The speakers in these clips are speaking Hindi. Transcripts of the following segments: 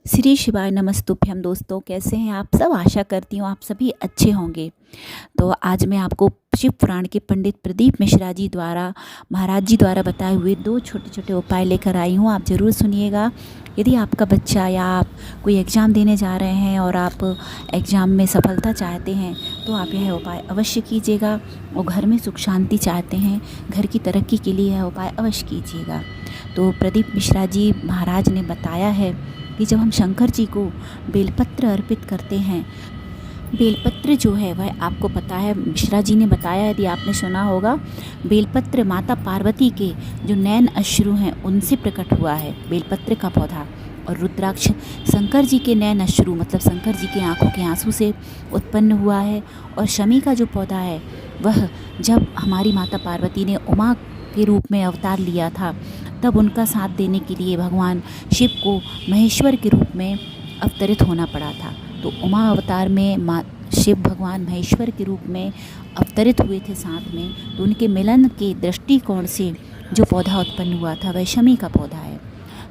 श्री शिवाय नमस्तुभ्यम। दोस्तों, कैसे हैं आप सब? आशा करती हूँ आप सभी अच्छे होंगे। तो आज मैं आपको शिव पुराण के पंडित प्रदीप मिश्रा जी द्वारा महाराज जी द्वारा बताए हुए दो छोटे छोटे उपाय लेकर आई हूँ। आप ज़रूर सुनिएगा। यदि आपका बच्चा या आप कोई एग्ज़ाम देने जा रहे हैं और आप एग्ज़ाम में सफलता चाहते हैं तो आप यह उपाय अवश्य कीजिएगा। और घर में सुख शांति चाहते हैं, घर की तरक्की के लिए यह उपाय अवश्य कीजिएगा। तो प्रदीप मिश्रा जी महाराज ने बताया है कि जब हम शंकर जी को बेलपत्र अर्पित करते हैं, बेलपत्र जो है वह आपको पता है, मिश्रा जी ने बताया, यदि आपने सुना होगा, बेलपत्र माता पार्वती के जो नैन अश्रु हैं उनसे प्रकट हुआ है बेलपत्र का पौधा। और रुद्राक्ष शंकर जी के नैन अश्रु मतलब शंकर जी के आंखों के आंसू से उत्पन्न हुआ है। और शमी का जो पौधा है वह जब हमारी माता पार्वती ने उमा के रूप में अवतार लिया था तब उनका साथ देने के लिए भगवान शिव को महेश्वर के रूप में अवतरित होना पड़ा था। तो उमा अवतार में शिव भगवान महेश्वर के रूप में अवतरित हुए थे साथ में। तो उनके मिलन के दृष्टिकोण से जो पौधा उत्पन्न हुआ था वह शमी का पौधा है।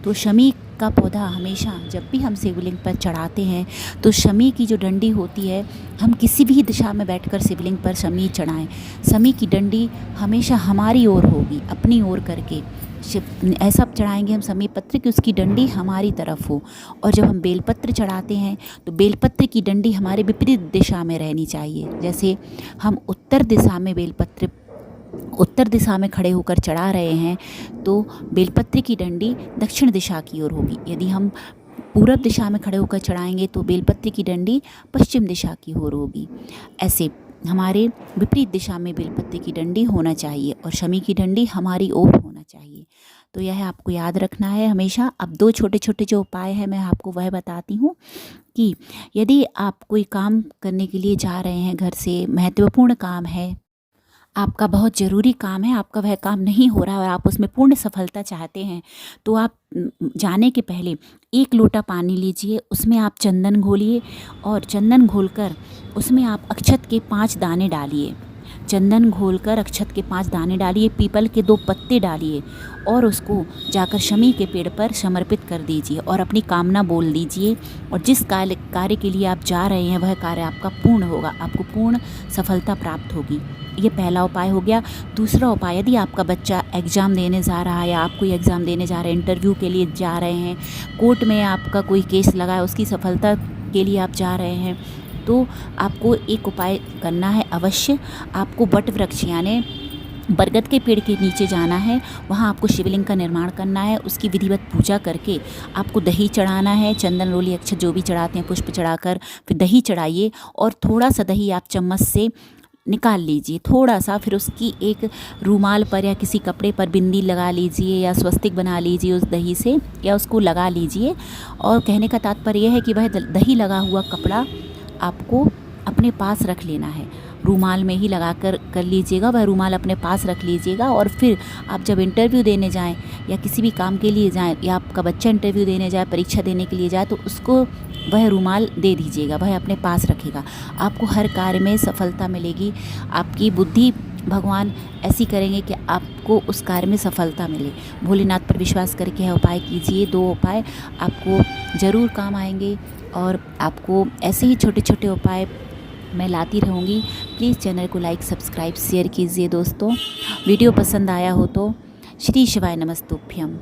तो शमी का पौधा हमेशा जब भी हम शिवलिंग पर चढ़ाते हैं तो शमी की जो डंडी होती है, हम किसी भी दिशा में बैठकर शिवलिंग पर शमी चढ़ाएं, शमी की डंडी हमेशा हमारी ओर होगी, अपनी ओर करके ऐसा चढ़ाएंगे हम शमी पत्र कि उसकी डंडी हमारी तरफ हो। और जब हम बेलपत्र चढ़ाते हैं तो बेलपत्र की डंडी हमारे विपरीत दिशा में रहनी चाहिए। जैसे हम उत्तर दिशा में बेलपत्र उत्तर दिशा में खड़े होकर चढ़ा रहे हैं तो बेलपत्र की डंडी दक्षिण दिशा की ओर होगी। यदि हम पूरब दिशा में खड़े होकर चढ़ाएंगे तो बेलपत्र की डंडी पश्चिम दिशा की ओर होगी। ऐसे हमारे विपरीत दिशा में बेलपत्र की डंडी होना चाहिए और शमी की डंडी हमारी ओर होना चाहिए। तो यह आपको याद रखना है हमेशा। अब दो छोटे छोटे जो उपाय हैं मैं आपको वह बताती हूँ कि यदि आप कोई काम करने के लिए जा रहे हैं, घर से महत्वपूर्ण काम है, आपका बहुत ज़रूरी काम है, आपका वह काम नहीं हो रहा और आप उसमें पूर्ण सफलता चाहते हैं, तो आप जाने के पहले 1 लोटा पानी लीजिए, उसमें आप चंदन घोलिए और चंदन घोलकर उसमें आप अक्षत के 5 दाने डालिए। चंदन घोलकर अक्षत के 5 दाने डालिए, पीपल के 2 पत्ते डालिए और उसको जाकर शमी के पेड़ पर समर्पित कर दीजिए और अपनी कामना बोल दीजिए। और जिस कार्य के लिए आप जा रहे हैं वह कार्य आपका पूर्ण होगा, आपको पूर्ण सफलता प्राप्त होगी। ये पहला उपाय हो गया। दूसरा उपाय, यदि आपका बच्चा एग्ज़ाम देने जा रहा है या आप कोई एग्ज़ाम देने जा रहे हैं, इंटरव्यू के लिए जा रहे हैं, कोर्ट में आपका कोई केस लगा है, उसकी सफलता के लिए आप जा रहे हैं, तो आपको एक उपाय करना है अवश्य। आपको वट वृक्ष यानी बरगद के पेड़ के नीचे जाना है, वहाँ आपको शिवलिंग का निर्माण करना है, उसकी विधिवत पूजा करके आपको दही चढ़ाना है, चंदन रोली अक्षत जो भी चढ़ाते हैं पुष्प चढ़ाकर फिर दही चढ़ाइए और थोड़ा सा दही आप चम्मच से निकाल लीजिए, थोड़ा सा, फिर उसकी एक रूमाल पर या किसी कपड़े पर बिंदी लगा लीजिए या स्वस्तिक बना लीजिए उस दही से, या उसको लगा लीजिए। और कहने का तात्पर्य यह है कि वह दही लगा हुआ कपड़ा आपको अपने पास रख लेना है, रूमाल में ही लगा कर लीजिएगा, वह रूमाल अपने पास रख लीजिएगा। और फिर आप जब इंटरव्यू देने जाएं या किसी भी काम के लिए जाएं या आपका बच्चा इंटरव्यू देने जाए, परीक्षा देने के लिए जाए, तो उसको वह रूमाल दे दीजिएगा, वह अपने पास रखेगा। आपको हर कार्य में सफलता मिलेगी। आपकी बुद्धि भगवान ऐसी करेंगे कि आपको उस कार्य में सफलता मिले। भोलेनाथ पर विश्वास करके यह उपाय कीजिए। 2 उपाय आपको ज़रूर काम आएंगे और आपको ऐसे ही छोटे छोटे उपाय मैं लाती रहूँगी। प्लीज़ चैनल को लाइक, सब्सक्राइब, शेयर कीजिए दोस्तों। वीडियो पसंद आया हो तो श्री शिवाय नमस्तुभ्यम।